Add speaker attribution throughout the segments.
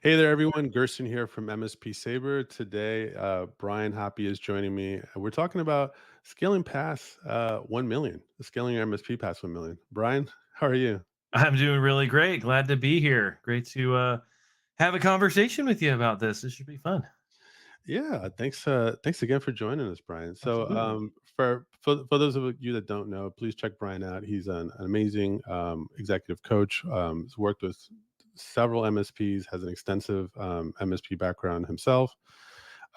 Speaker 1: Hey there, everyone. Gerson here from MSP Sabre. Today, Brian Hoppy is joining me. We're talking about scaling past 1 million, scaling your MSP past 1 million. Brian, how are you?
Speaker 2: I'm doing really great. Glad to be here. Great to have a conversation with you about this. This should be fun.
Speaker 1: Yeah, thanks again for joining us, Brian. So,
Speaker 2: Absolutely.
Speaker 1: for those of you that don't know, please check Brian out. He's an amazing executive coach. He's worked with several MSPs, has an extensive MSP background himself.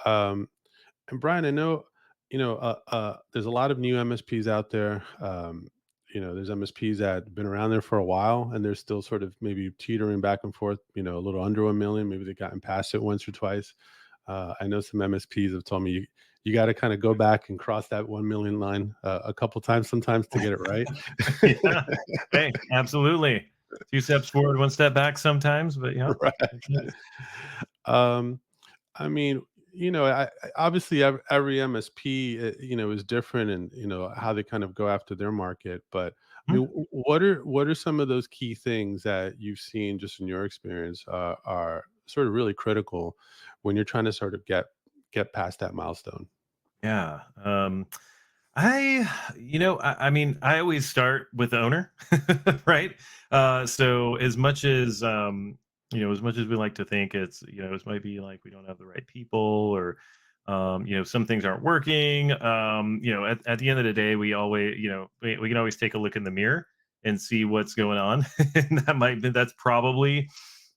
Speaker 1: Um, And Brian, I know, there's a lot of new MSPs out there. There's MSPs that have been around there for a while and they're still sort of maybe teetering back and forth, a little under 1 million. Maybe they've gotten past it once or twice. I know some MSPs have told me you got to kind of go back and cross that 1 million line a couple times sometimes to get it right.
Speaker 2: Yeah. Hey, absolutely. Two steps forward, one step back sometimes, but yeah, makes
Speaker 1: Right.
Speaker 2: sense.
Speaker 1: Um, I mean, obviously every MSP, is different, and how they kind of go after their market. But I mean,
Speaker 2: Mhm.
Speaker 1: what are some of those key things that you've seen just in your experience are sort of really critical when you're trying to sort of get past that milestone?
Speaker 2: Yeah. I mean, I always start with the owner, right? So as much as we like to think it might be like we don't have the right people or, some things aren't working. At the end of the day, we can always take a look in the mirror and see what's going on. And that's probably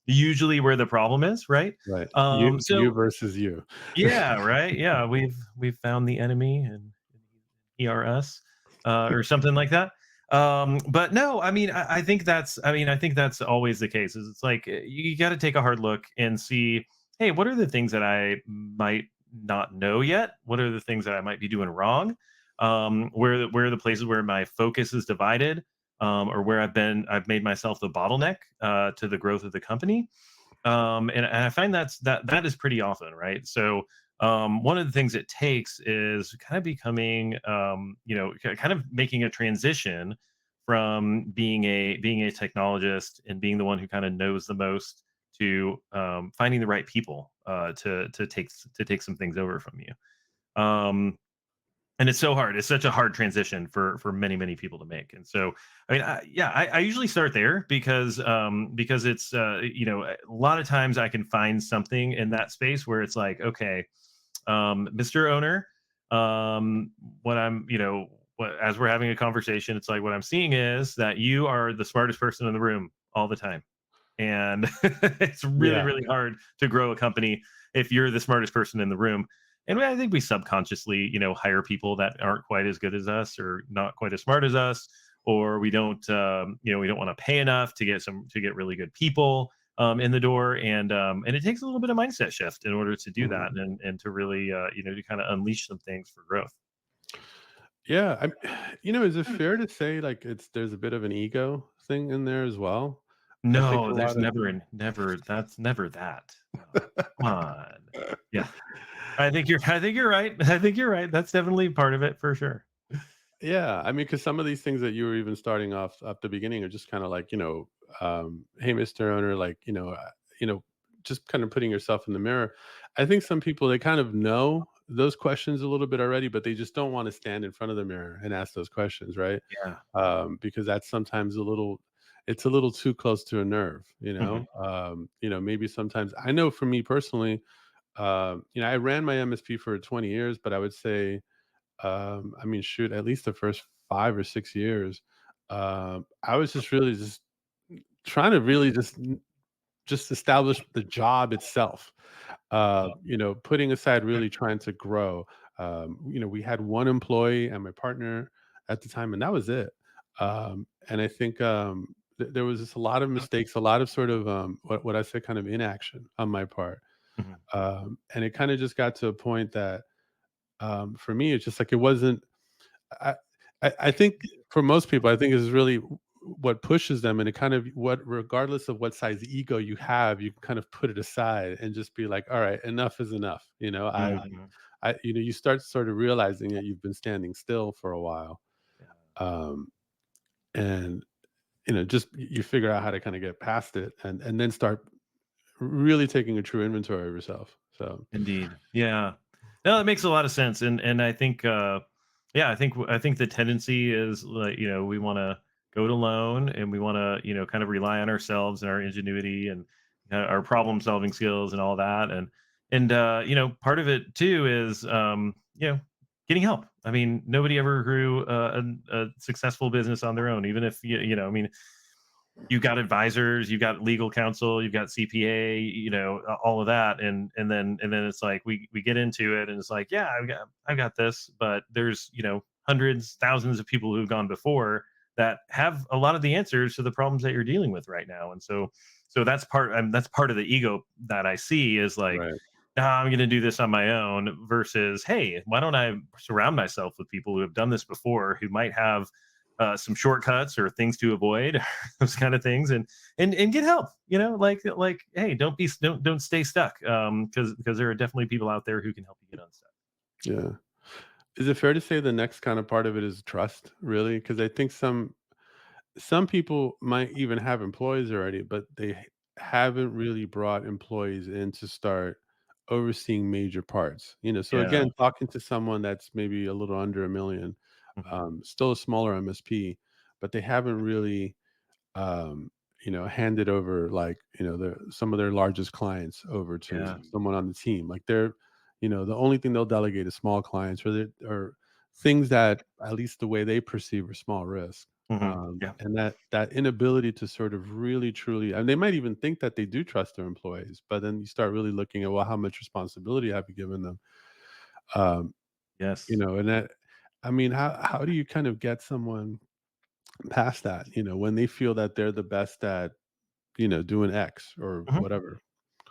Speaker 2: usually where the problem is, right?
Speaker 1: Right. You
Speaker 2: So
Speaker 1: versus you.
Speaker 2: yeah, right. Yeah, we've found the enemy and ERS, or something like that. But no, I think that's always the case. Is it's like you got to take a hard look and see, hey, what are the things that I might not know yet? What are the things that I might be doing wrong? Where are the places where my focus is divided, or where I've made myself the bottleneck to the growth of the company. And I find that is pretty often, right? So one of the things it takes is kind of becoming, kind of making a transition from being a technologist and being the one who kind of knows the most to finding the right people to take some things over from you. And it's so hard. It's such a hard transition for many people to make. And so, I usually start there because it's a lot of times I can find something in that space where it's like, okay, Mr. Owner, um, what I'm, you know, what as we're having a conversation, it's like what I'm seeing is that you are the smartest person in the room all the time. And it's really,
Speaker 1: Yeah.
Speaker 2: really hard to grow a company if you're the smartest person in the room. And I think we subconsciously, hire people that aren't quite as good as us or not quite as smart as us, or we don't want to pay enough to get really good people in the door, and it takes a little bit of mindset shift in order to do that,
Speaker 1: Mhm.
Speaker 2: and to really, to kind of unleash some things for growth.
Speaker 1: Yeah. Is it fair to say like there's a bit of an ego thing in there as well? I think
Speaker 2: No,
Speaker 1: a
Speaker 2: there's
Speaker 1: lot of
Speaker 2: never that's never that. No, come on. Yeah. I think you're right. I think you're right. That's definitely part of it for sure.
Speaker 1: Yeah, I mean, because some of these things that you were even starting off at the beginning are just kind of like, hey, Mr. Owner, like, just kind of putting yourself in the mirror. I think some people they kind of know those questions a little bit already, but they just don't want to stand in front of the mirror and ask those questions, right?
Speaker 2: Yeah.
Speaker 1: Because that's sometimes it's a little too close to a nerve,
Speaker 2: Mhm.
Speaker 1: maybe sometimes I know for me personally, I ran my MSP for 20 years, but I would say I mean, shoot, at least the first 5 or 6 years, I was just really just trying to really just establish the job itself. Putting aside really trying to grow. We had 1 employee and my partner at the time, and that was it. And I think, there was just a lot of mistakes, a lot of sort of, what I say kind of inaction on my part.
Speaker 2: Mhm.
Speaker 1: And it kinda just got to a point that, for me, it's just like it wasn't I I think for most people, I think is really what pushes them, and it kind of what regardless of what size ego you have, you can kind of put it aside and just be like, "All right, enough is enough."
Speaker 2: Mhm.
Speaker 1: You start sort of realizing that you've been standing still for a while,
Speaker 2: Yeah.
Speaker 1: um, and just you figure out how to kind of get past it, and then start really taking a true inventory of yourself. So
Speaker 2: Indeed. Yeah. No, that makes a lot of sense. And I think yeah, I think the tendency is like, we want to go it alone, and we want to, kind of rely on ourselves and our ingenuity and our problem solving skills and all that. And part of it too is getting help. I mean, nobody ever grew a successful business on their own, even if I mean, you've got advisors, you've got legal counsel, you've got CPA, all of that, and then it's like we get into it, and it's like, yeah, I've got this, but there's hundreds, thousands of people who've gone before that have a lot of the answers to the problems that you're dealing with right now, and so that's part of the ego that I see is like,
Speaker 1: right.
Speaker 2: nah, I'm going to do this on my own versus, hey, why don't I surround myself with people who have done this before, who might have some shortcuts or things to avoid, those kind of things, and get help. Like, hey, don't stay stuck, because there are definitely people out there who can help you get unstuck.
Speaker 1: Yeah. Is it fair to say the next kind of part of it is trust, really? Because I think some people might even have employees already, but they haven't really brought employees in to start overseeing major parts. So
Speaker 2: Yeah.
Speaker 1: again, talking to someone that's maybe a little under a million,
Speaker 2: Mhm.
Speaker 1: still a smaller MSP, but they haven't really handed over like, some of their largest clients over to
Speaker 2: Yeah.
Speaker 1: someone on the team. Like the only thing they'll delegate is small clients or things that at least the way they perceive are small risk.
Speaker 2: Yeah.
Speaker 1: And that inability to sort of really truly, and they might even think that they do trust their employees, but then you start really looking at, well, how much responsibility have you given them? Um,
Speaker 2: Yes.
Speaker 1: and that, I mean, how do you kind of get someone past that, when they feel that they're the best at, doing X or
Speaker 2: Mhm.
Speaker 1: whatever.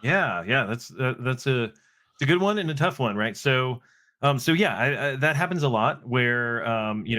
Speaker 2: Yeah, yeah, that's it's a good one and a tough one, right? So yeah, that happens a lot where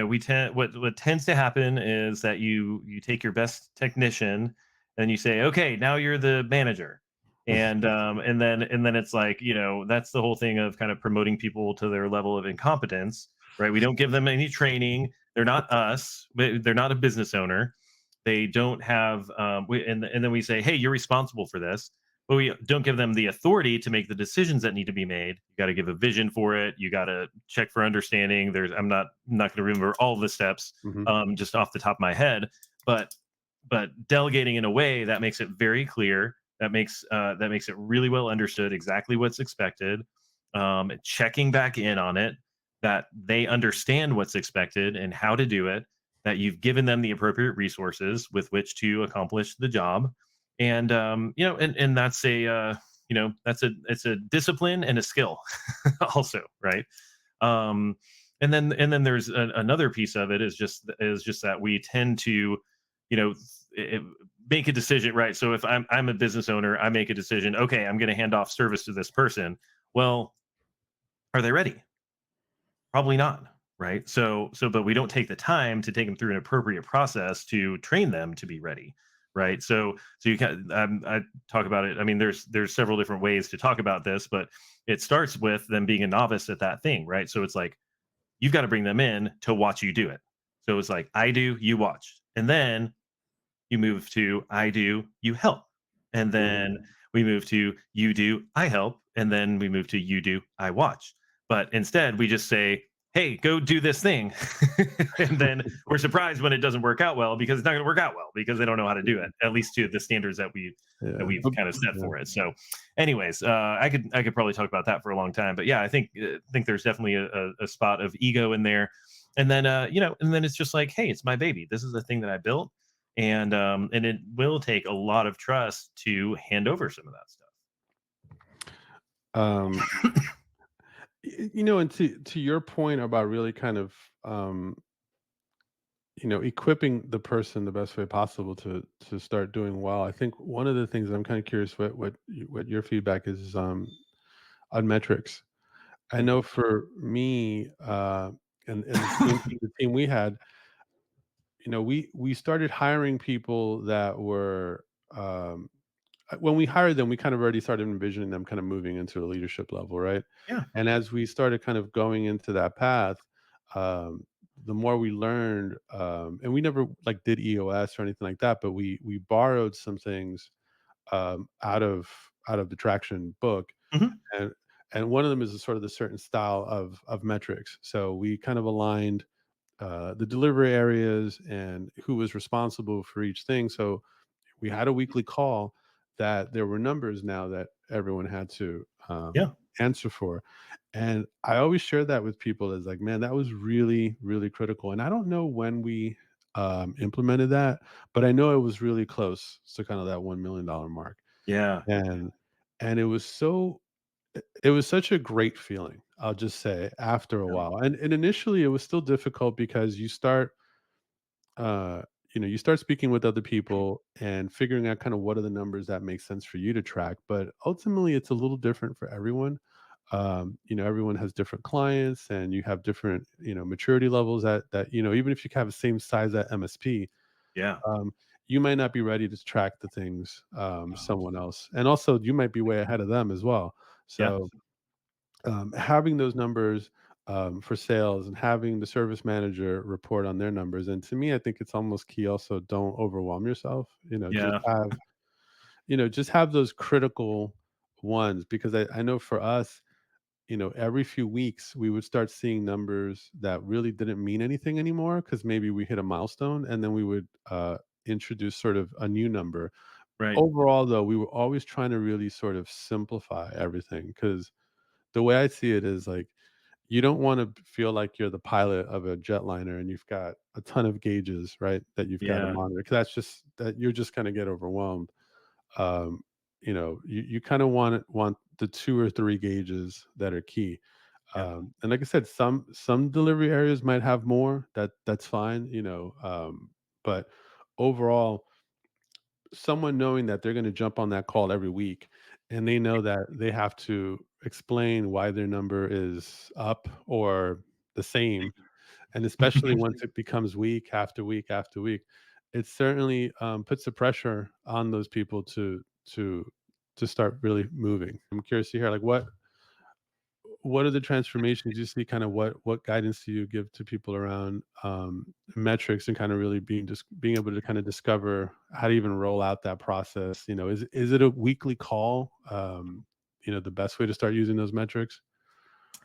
Speaker 2: we tend what tends to happen is that you take your best technician and you say, okay, now you're the manager, and then it's like, that's the whole thing of kind of promoting people to their level of incompetence, right? We don't give them any training. They're not us. They're not a business owner. They don't have and then we say, hey, you're responsible for this, but we don't give them the authority to make the decisions that need to be made. You got to give a vision for it. You got to check for understanding. I'm not going to remember all the steps
Speaker 1: Mhm.
Speaker 2: just off the top of my head, but delegating in a way that makes it very clear, that makes it really well understood exactly what's expected, checking back in on it, that they understand what's expected and how to do it, that you've given them the appropriate resources with which to accomplish the job, and that's it's a discipline and a skill also, right? um and then there's another piece of it is just that we tend to you know it, make a decision, right? So if I'm a business owner, I make a decision, okay, I'm going to hand off service to this person. Well, are they ready? Probably not, right? So but we don't take the time to take them through an appropriate process to train them to be ready, right? So you can I talk about it. I mean, there's several different ways to talk about this, but it starts with them being a novice at that thing, right? So it's like you've got to bring them in to watch you do it. So it's like I do, you watch, and then you move to I do, you help. And
Speaker 1: Mhm.
Speaker 2: then we move to you do, I help. And then we move to you do, I watch. But instead, we just say, hey, go do this thing. And then we're surprised when it doesn't work out well, because it's not going to work out well because they don't know how to do it, at least to the standards that
Speaker 1: Yeah.
Speaker 2: we've kind of set
Speaker 1: Yeah.
Speaker 2: for it. So, anyways, I could probably talk about that for a long time, but yeah, I think there's definitely a spot of ego in there, and then and then it's just like, hey, it's my baby. This is the thing that I built, and it will take a lot of trust to hand over some of that stuff.
Speaker 1: Um, and to your point about really kind of um, equipping the person the best way possible to start doing well. I think one of the things I'm kind of curious what your feedback is on metrics. I know for me, and the team we had, we started hiring people that were when we hired them, we kind of already started envisioning them kind of moving into a leadership level, right?
Speaker 2: Yeah.
Speaker 1: And as we started kind of going into that path, the more we learned, and we never like did EOS or anything like that, but we borrowed some things out of out of the traction book,
Speaker 2: Mhm.
Speaker 1: and one of them is a sort of the certain style of metrics. So we kind of aligned the delivery areas and who was responsible for each thing. So we had a weekly call that there were numbers now that everyone had to
Speaker 2: Yeah.
Speaker 1: answer for. And I always share that with people as like, man, that was really, really critical. And I don't know when we implemented that, but I know it was really close to kind of that $1 million mark.
Speaker 2: Yeah.
Speaker 1: And it was so it was such a great feeling, I'll just say, after a
Speaker 2: Yeah.
Speaker 1: while. And initially it was still difficult because you start uh, you start speaking with other people and figuring out kind of what are the numbers that make sense for you to track. But ultimately, it's a little different for everyone. Everyone has different clients, and you have different, maturity levels. Even if you have the same size at MSP,
Speaker 2: Yeah.
Speaker 1: um, you might not be ready to track the things
Speaker 2: Oh,
Speaker 1: someone else, and also you might be way ahead of them as well.
Speaker 2: yeah.
Speaker 1: So having those numbers for sales and having the service manager report on their numbers. And to me, I think it's almost key. Also, don't overwhelm yourself.
Speaker 2: Yeah.
Speaker 1: Just have those critical ones, because I know for us, every few weeks we would start seeing numbers that really didn't mean anything anymore because maybe we hit a milestone, and then we would introduce sort of a new number.
Speaker 2: Right.
Speaker 1: Overall, though, we were always trying to really sort of simplify everything, because the way I see it is like, you don't wanna feel like you're the pilot of a jetliner and you've got a ton of gauges, right, that you've gotta
Speaker 2: Yeah.
Speaker 1: monitor, 'cause that's just that you're just gonna get overwhelmed. You kinda want the 2 or 3 gauges that are key.
Speaker 2: Yeah.
Speaker 1: And like I said, some delivery areas might have more, that's fine, but overall, someone knowing that they're gonna jump on that call every week, and they know that they have to explain why their number is up or the same, and especially once it becomes week after week after week, it certainly, puts the pressure on those people to start really moving. I'm curious to hear, like, what are the transformations you see? Kind of what guidance do you give to people around metrics and kind of really being able to kind of discover how to even roll out that process? Is it a weekly call? The best way to start using those metrics.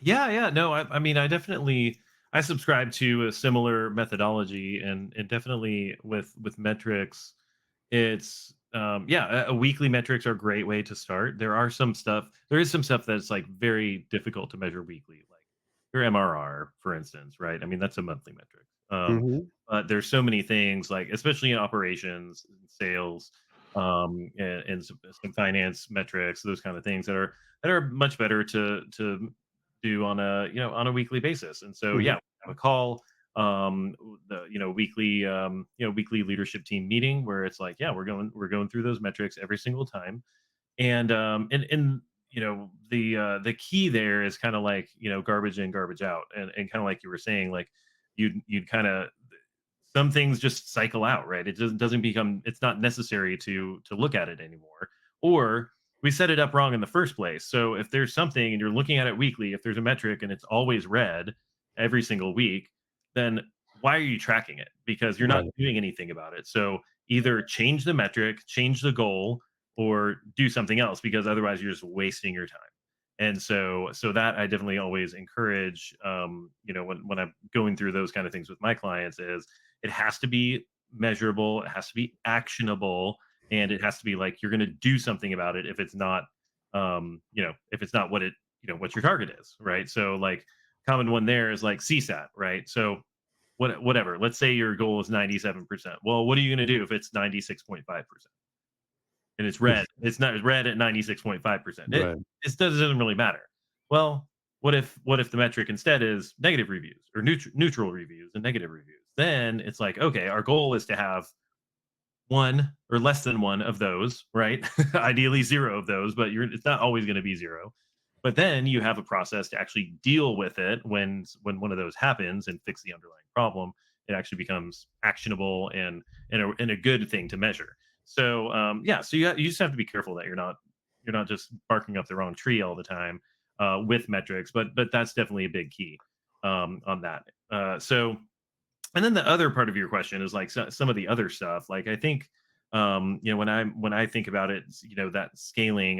Speaker 2: Yeah, yeah. No, I mean, I subscribe to a similar methodology, and definitely with metrics, it's yeah, a weekly metrics are a great way to start. There is some stuff that's like very difficult to measure weekly, like your MRR, for instance, right? I mean, that's a monthly metric.
Speaker 1: Hmm.
Speaker 2: But there's so many things, like especially in operations and sales, and some finance metrics, those kind of things that are much better to do on a on a weekly basis. And so yeah,
Speaker 1: Hmm.
Speaker 2: we have a call, the weekly weekly leadership team meeting where it's like, yeah, we're going through those metrics every single time. And the key there is kind of like, garbage in, garbage out. And kind of like you were saying, like you'd kind of, some things just cycle out, right? It doesn't become, it's not necessary to look at it anymore, or we set it up wrong in the first place. So if there's something and you're looking at it weekly, if there's a metric and it's always red every single week, then why are you tracking it? Because you're not
Speaker 1: Right.
Speaker 2: doing anything about it. So either change the metric, change the goal, or do something else, because otherwise you're just wasting your time. And so that I definitely always encourage, when I'm going through those kind of things with my clients, is it has to be measurable, it has to be actionable, and it has to be like you're going to do something about it if it's not, if it's not what it, what your target is, right? So like common one there is like CSAT, right? So whatever. Let's say your goal is 97%. Well, what are you going to do if it's 96.5%? And it's red. It's not red at 96.5%.
Speaker 1: Right.
Speaker 2: It doesn't really matter. Well, what if the metric instead is negative reviews, or neutral reviews and negative reviews? Then it's like, okay, our goal is to have one or less than one of those, right? Ideally zero of those, but it's not always going to be zero. But then you have a process to actually deal with it when one of those happens and fix the underlying problem. It actually becomes actionable and a good thing to measure. So yeah, so you just have to be careful that you're not just barking up the wrong tree all the time with metrics, but that's definitely a big key on that. So, and then the other part of your question is like some of the other stuff. Like I think When I think about it, that scaling,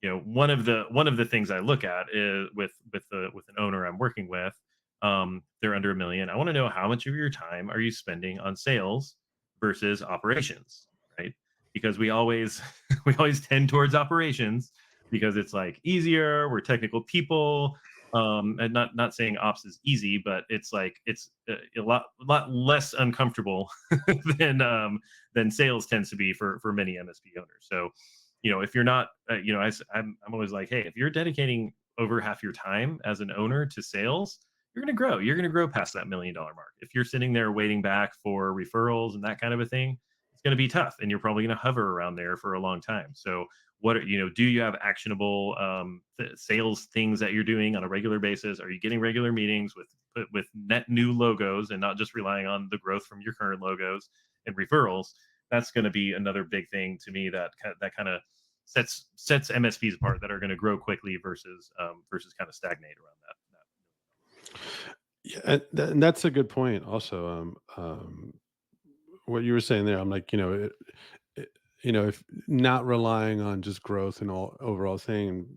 Speaker 2: one of the things I look at is with an owner I'm working with. They're under 1 million. I want to know how much of your time are you spending on sales versus operations, right? Because we always we always tend towards operations because it's like easier. We're technical people, and not saying ops is easy, but it's like it's a lot less uncomfortable than than sales tends to be for many MSP owners. So if you're not, I'm always like, hey, if you're dedicating over half your time as an owner to sales, you're going to grow. You're going to grow past that $1 million mark. If you're sitting there waiting back for referrals and that kind of a thing, it's going to be tough, and you're probably going to hover around there for a long time. So, do you have actionable sales things that you're doing on a regular basis? Are you getting regular meetings with net new logos and not just relying on the growth from your current logos and referrals? That's going to be another big thing to me that kind of sets MSPs apart that are going to grow quickly versus kind of stagnate around that.
Speaker 1: Yeah, and that's a good point. Also, what you were saying there, I'm like, it, if not relying on just growth and all overall saying,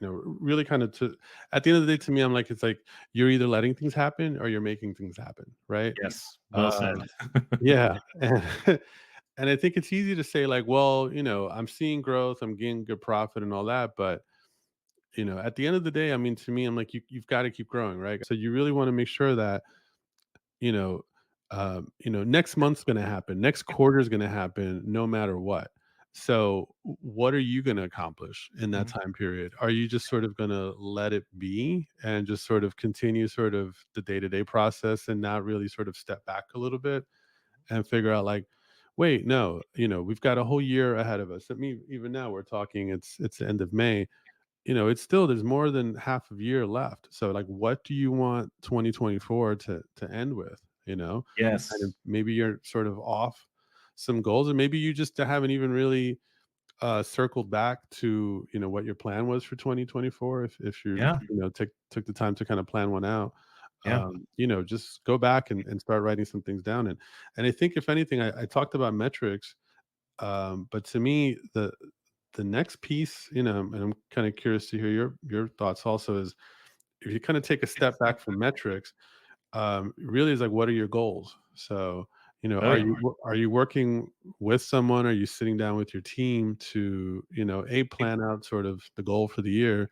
Speaker 1: really kind of to at the end of the day, to me, I'm like, it's like you're either letting things happen or you're making things happen, right?
Speaker 2: Yes, well said.
Speaker 1: Uh, yeah, and I think it's easy to say like, well, I'm seeing growth, I'm getting good profit and all that, but at the end of the day, I mean, to me, I'm like, you've got to keep growing, right? So you really want to make sure that you know, next month's going to happen, next quarter is going to happen, no matter what. So, what are you going to accomplish in that
Speaker 2: Mhm.
Speaker 1: time period? Are you just sort of going to let it be and just sort of continue sort of the day to day process and not really sort of step back a little bit and figure out like, wait, no, we've got a whole year ahead of us. I mean, even now we're talking, it's the end of May. It's still there's more than half of year left. So like what do you want 2024 to end with, And
Speaker 2: Yes.
Speaker 1: maybe you're sort of off some goals, and maybe you just haven't even really circled back to, what your plan was for 2024 if you
Speaker 2: Yeah.
Speaker 1: took the time to kind of plan one out.
Speaker 2: Yeah.
Speaker 1: Just go back and start writing some things down. And I think if anything, I talked about metrics, but to me, the next piece, and I'm kind of curious to hear your thoughts also, is if you kind of take a step back from metrics, really is like, what are your goals? So,
Speaker 2: Oh yeah.
Speaker 1: are you working with someone? Are you sitting down with your team to, plan out sort of the goal for the year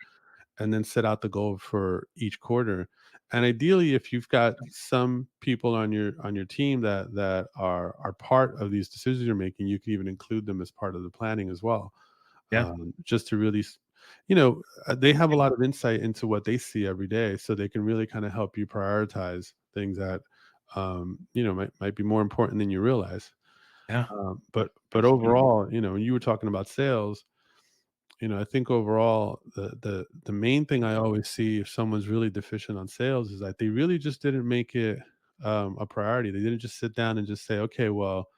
Speaker 1: and then set out the goal for each quarter? And ideally, if you've got some people on your team that are part of these decisions you're making, you can even include them as part of the planning as well,
Speaker 2: Yeah.
Speaker 1: just to really they have a lot of insight into what they see every day, so they can really kind of help you prioritize things that might be more important than you realize.
Speaker 2: Yeah.
Speaker 1: But
Speaker 2: Absolutely.
Speaker 1: overall, when you were talking about sales, I think overall the main thing I always see if someone's really deficient on sales is that they really just didn't make it a priority. They didn't just sit down and just say, okay, well,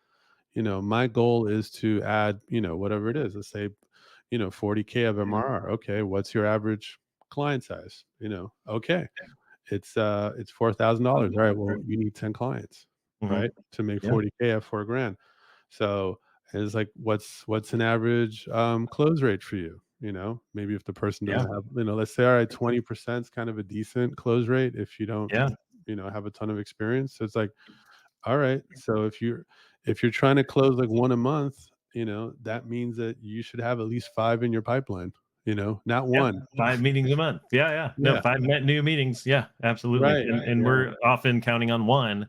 Speaker 1: my goal is to add, whatever it is. Let's say, 40K of MRR. Okay, what's your average client size? Okay, it's $4,000. All right, well, you need 10 clients,
Speaker 2: Mhm.
Speaker 1: right, to make
Speaker 2: Yeah.
Speaker 1: 40K at 4 grand. So it's like, what's an average close rate for you? Maybe if the person
Speaker 2: Yeah.
Speaker 1: doesn't have, let's say, all right, 20% is kind of a decent close rate if you don't,
Speaker 2: Yeah.
Speaker 1: have a ton of experience. So it's like, all right. So if you're trying to close like one a month, that means that you should have at least five in your pipeline, not
Speaker 2: Yeah.
Speaker 1: one.
Speaker 2: 5 meetings a month. Yeah, yeah. No,
Speaker 1: Yeah.
Speaker 2: 5 net new meetings. Yeah, absolutely.
Speaker 1: Right.
Speaker 2: And
Speaker 1: Yeah.
Speaker 2: we're often counting on 1,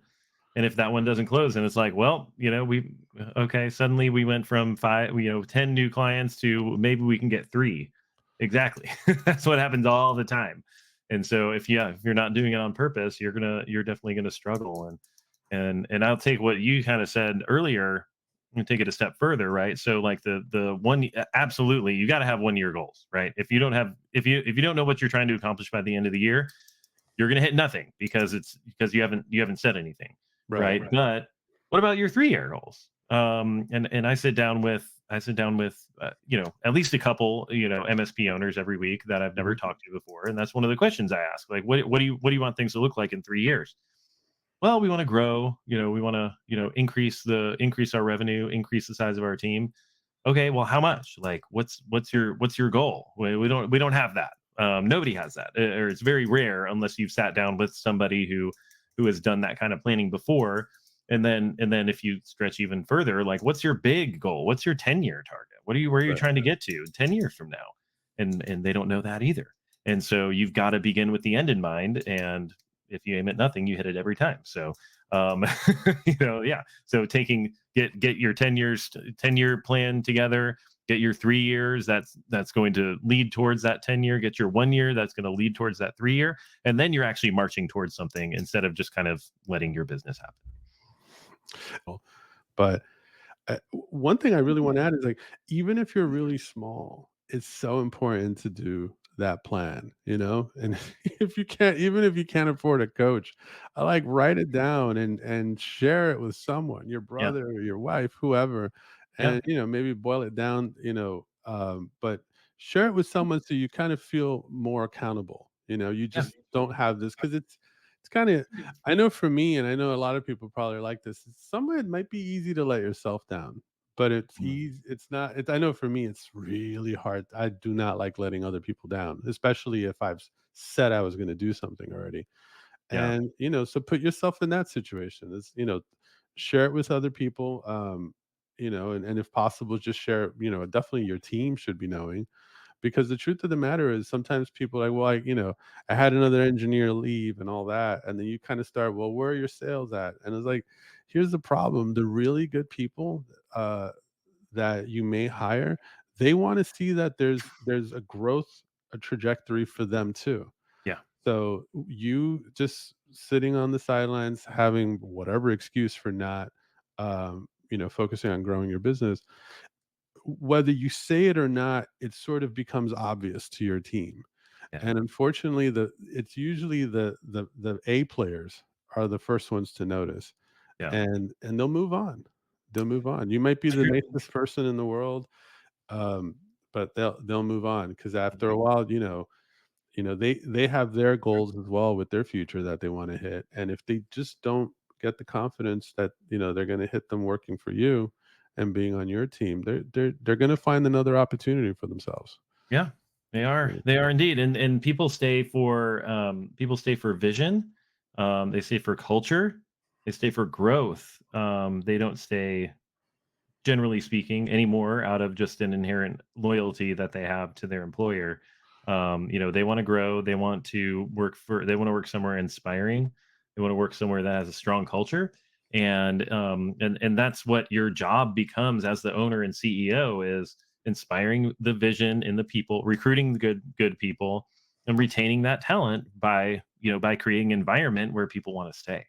Speaker 2: and if that one doesn't close, and it's like, well, we okay, suddenly we went from 5, 10 new clients to maybe we can get 3. Exactly. That's what happens all the time. And so if you're not doing it on purpose, you're definitely gonna struggle. And I'll take what you kind of said earlier and take it a step further, right? So like the one, absolutely, you got to have 1 year goals, right? If you don't know what you're trying to accomplish by the end of the year, you're going to hit nothing because you haven't said anything,
Speaker 1: Right.
Speaker 2: right? But what about your 3 year goals? And I sit down with at least a couple MSP owners every week that I've never
Speaker 1: Mhm.
Speaker 2: talked to before, and that's one of the questions I ask. Like, what do you want things to look like in 3 years? well, we want to grow, we want to, increase our revenue, increase the size of our team. Okay, well, how much? Like, what's your goal? We don't have that. Nobody has that, or it's very rare unless you've sat down with somebody who has done that kind of planning before. And then if you stretch even further, like, what's your big goal? What's your 10-year target? Where are you
Speaker 1: Right.
Speaker 2: trying to get to 10 years from now? And they don't know that either. And so you've got to begin with the end in mind. And if you aim at nothing, you hit it every time. So um, yeah. So get your 10-year plan together, get your 3 years, that's going to lead towards that 10-year, get your 1 year that's going to lead towards that 3 year, and then you're actually marching towards something instead of just kind of letting your business happen.
Speaker 1: But one thing I really want to add is like, even if you're really small, it's so important to do that plan, you know? And if you can't, even if you can't afford a coach, I like write it down and share it with someone, your
Speaker 2: Yeah.
Speaker 1: brother or your wife, whoever,
Speaker 2: Yeah.
Speaker 1: and maybe boil it down, but share it with someone so you kind of feel more accountable. You
Speaker 2: Yeah.
Speaker 1: just don't have this because it's kind of I know for me, and I know a lot of people probably like this. Some of it might be easy to let yourself down, but it's
Speaker 2: Mhm.
Speaker 1: easy. It's not. I know for me, it's really hard. I do not like letting other people down, especially if I've said I was going to do something already.
Speaker 2: Yeah.
Speaker 1: And so put yourself in that situation. Share it with other people. And if possible, just share. Definitely your team should be knowing because the truth of the matter is sometimes people are like, well, I had another engineer leave and all that. And then you kind of start, well, where are your sales at? And it's like, here's the problem. The really good people that you may hire, they want to see that there's a trajectory for them too.
Speaker 2: Yeah.
Speaker 1: So you just sitting on the sidelines, having whatever excuse for not, focusing on growing your business, whether you say it or not, it sort of becomes obvious to your team.
Speaker 2: Yeah.
Speaker 1: And unfortunately, it's usually the A players are the first ones to notice,
Speaker 2: Yeah.
Speaker 1: and they'll move on. They'll move on. You might be
Speaker 2: It's
Speaker 1: the
Speaker 2: true.
Speaker 1: nicest person in the world, um, but they'll move on because after a
Speaker 2: Mhm.
Speaker 1: while, they have their goals as well with their future that they want to hit. And if they just don't get the confidence that they're going to hit them working for you and being on your team, they're going to find another opportunity for themselves.
Speaker 2: Yeah, they are.
Speaker 1: Yeah.
Speaker 2: They are indeed. And people stay for vision. They stay for culture. They stay for growth. They don't stay, generally speaking, anymore out of just an inherent loyalty that they have to their employer. They want to grow. They want to work somewhere inspiring. They want to work somewhere that has a strong culture. And that's what your job becomes as the owner and CEO is inspiring the vision in the people, recruiting the good people, and retaining that talent by creating an environment where people want to stay.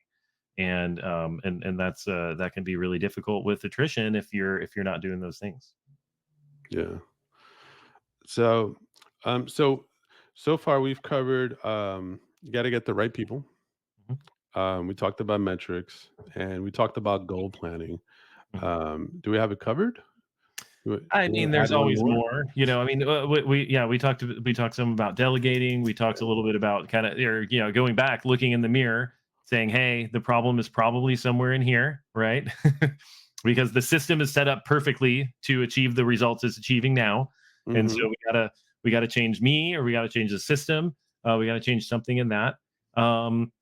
Speaker 2: And that can be really difficult with attrition if you're not doing those things.
Speaker 1: Yeah. So, so so far we've covered. You got to get the right people.
Speaker 2: Mhm.
Speaker 1: We talked about metrics and we talked about goal planning.
Speaker 2: Mhm.
Speaker 1: Do we have it covered?
Speaker 2: I
Speaker 1: You want
Speaker 2: mean,
Speaker 1: to add
Speaker 2: there's
Speaker 1: one
Speaker 2: always
Speaker 1: more?
Speaker 2: more. I mean, we talked some about delegating. We talked a little bit about kind of, or going back, looking in the mirror, saying, "Hey, the problem is probably somewhere in here, right?" Because the system is set up perfectly to achieve the results it's achieving now, and so
Speaker 1: Hmm.
Speaker 2: we gotta change me, or we gotta change the system. We gotta change something in that. Um,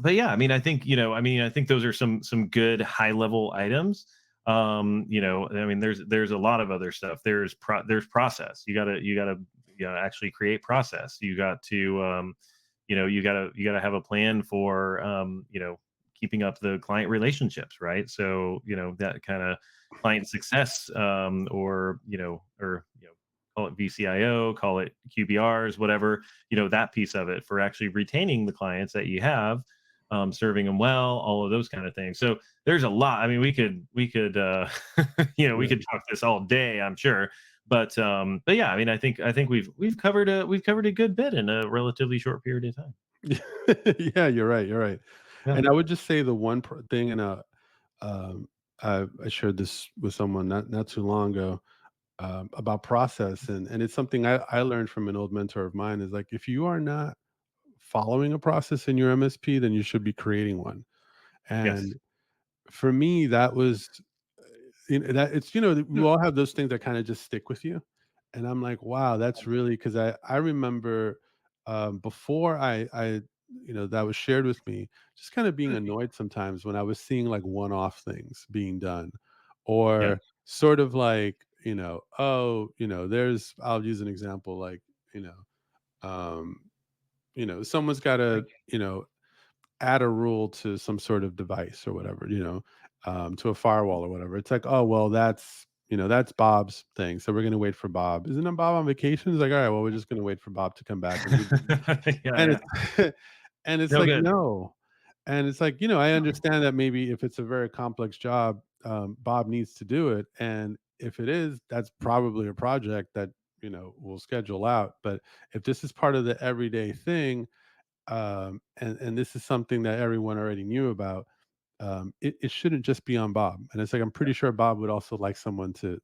Speaker 2: but yeah, I think those are some good high level items. I mean, there's a lot of other stuff. There's process. You gotta actually create process. You gotta have a plan for keeping up the client relationships, right? So that kind of client success, or call it VCIO, call it QBRs, whatever, that piece of it for actually retaining the clients that you have, serving them well, all of those kind of things. So there's a lot. I mean, we could we
Speaker 1: Yeah.
Speaker 2: could talk this all day, I'm sure. But yeah, I mean, I think we've covered a good bit in a relatively short period of time.
Speaker 1: Yeah, you're right. You're right.
Speaker 2: Yeah.
Speaker 1: And I would just say the one thing, and um, I shared this with someone not too long ago about process, and it's something I learned from an old mentor of mine. Is like if you are not following a process in your MSP, then you should be creating one.
Speaker 2: Yes.
Speaker 1: And for me, that was, that it's, we
Speaker 2: Hmm.
Speaker 1: all have those things that kind of just stick with you. And I'm like, wow, that's really, because I remember, before that was shared with me, just kind of being
Speaker 2: Hmm.
Speaker 1: annoyed sometimes when I was seeing like one-off things being done,
Speaker 2: Yeah.
Speaker 1: or sort of like, oh, I'll use an example, like, you know, someone's got to, add a rule to some sort of device or whatever, to a firewall or whatever. It's like, oh, well, that's Bob's thing. So we're going to wait for Bob. Isn't it Bob on vacation? It's like, all right, well, we're just going to wait for Bob to come back and
Speaker 2: Yeah.
Speaker 1: and
Speaker 2: Yeah.
Speaker 1: it's and it's
Speaker 2: No
Speaker 1: like,
Speaker 2: good.
Speaker 1: no. And it's like, I understand that maybe if it's a very complex job, Bob needs to do it. And if it is, that's probably a project that, we'll schedule out. But if this is part of the everyday thing, and this is something that everyone already knew about, it shouldn't just be on Bob. And it's like, I'm pretty sure Bob would also like someone to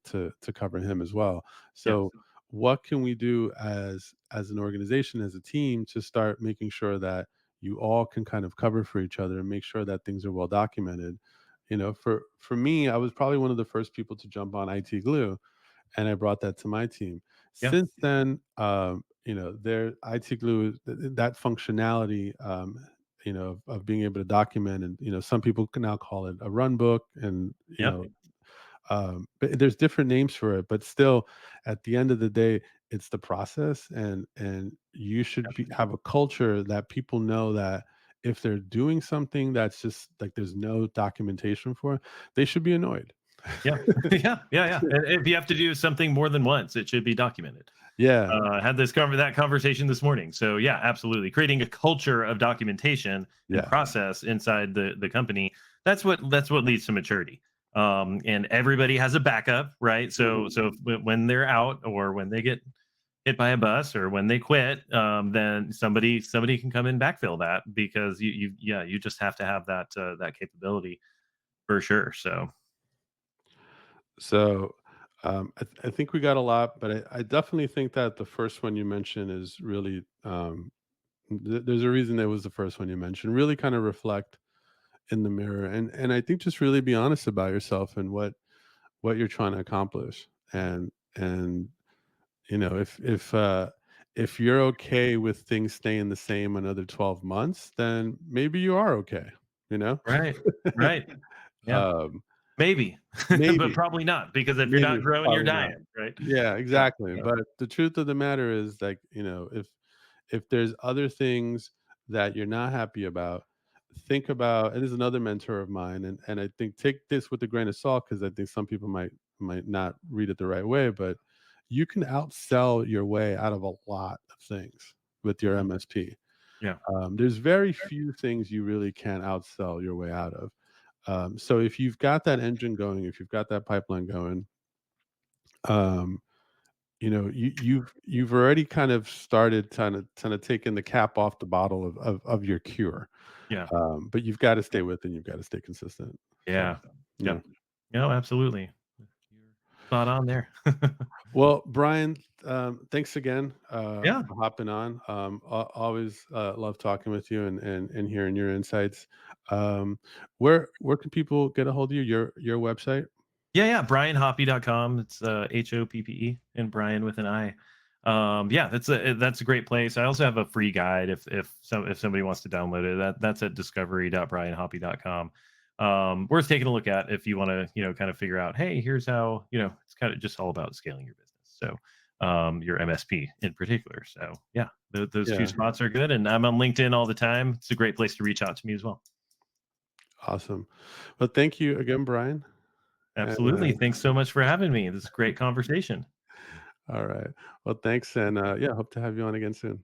Speaker 1: cover him as well.
Speaker 2: Yeah.
Speaker 1: So what can we do as an organization, as a team, to start making sure that you all can kind of cover for each other and make sure that things are well documented? For me, I was probably one of the first people to jump on IT Glue, and I brought that to my team.
Speaker 2: Yeah.
Speaker 1: Since then, their IT Glue, that functionality, of being able to document, and some people can now call it a run book, and
Speaker 2: Yeah.
Speaker 1: but there's different names for it. But still, at the end of the day, it's the process, and you should have a culture that people know that if they're doing something that's just like there's no documentation for, they should be annoyed.
Speaker 2: Yeah. Yeah. Yeah. Yeah. And if you have to do something more than once, it should be documented.
Speaker 1: Yeah,
Speaker 2: Had that conversation this morning. So yeah, absolutely. Creating a culture of documentation and
Speaker 1: yeah.
Speaker 2: process inside the company. That's what leads to maturity. And everybody has a backup, right? So
Speaker 1: Mhm.
Speaker 2: so when they're out or when they get hit by a bus or when they quit, then somebody can come and backfill that because you just have to have that capability for sure. So
Speaker 1: So, I think we got a lot, but I definitely think that the first one you mentioned is really, there's a reason that was the first one you mentioned. Really kind of reflect in the mirror, and I think just really be honest about yourself and what you're trying to accomplish. And if you're okay with things staying the same another 12 months, then maybe you are okay, you know?
Speaker 2: right, right, yeah.
Speaker 1: um,
Speaker 2: Maybe, but
Speaker 1: maybe.
Speaker 2: probably not, because if you're
Speaker 1: Maybe,
Speaker 2: not growing, you're
Speaker 1: probably not.
Speaker 2: dying, right?
Speaker 1: Yeah,
Speaker 2: Yeah,
Speaker 1: exactly.
Speaker 2: so
Speaker 1: But the truth of the matter is, like, if there's other things that you're not happy about, think about, and this is another mentor of mine, and I think take this with a grain of salt, because I think some people might not read it the right way, but you can outsell your way out of a lot of things with your
Speaker 2: mhm,
Speaker 1: MSP.
Speaker 2: yeah,
Speaker 1: There's very few things you really can outsell your way out of. So if you've got that engine going, if you've got that pipeline going, um, you've already kind of started kind of taking the cap off the bottle of your cure.
Speaker 2: yeah,
Speaker 1: But you've got to stay with it, and you've got to stay consistent. So,
Speaker 2: yeah,
Speaker 1: yeah.
Speaker 2: yep. No, absolutely. You're spot on there.
Speaker 1: Well, Brian, thanks again,
Speaker 2: Yeah.
Speaker 1: for hopping on. Always love talking with you, and hearing your insights. Um, where can people get a hold of you? Your website?
Speaker 2: Yeah, yeah, brianhoppe.com. It's HOPPE and Brian with an I. Yeah, that's a great place. I also have a free guide if somebody wants to download it. That's at discovery.brianhoppe.com. Worth taking a look at if you want to, kind of figure out, hey, here's how, it's kind of just all about scaling your business. So your MSP in particular. So yeah, those two
Speaker 1: Yeah,
Speaker 2: spots are good. And I'm on LinkedIn all the time. It's a great place to reach out to me as well.
Speaker 1: awesome. Well, thank you again, Brian. And
Speaker 2: Absolutely. Thanks so much for having me. This is a great conversation.
Speaker 1: all right. Well, thanks, and yeah, hope to have you on again soon.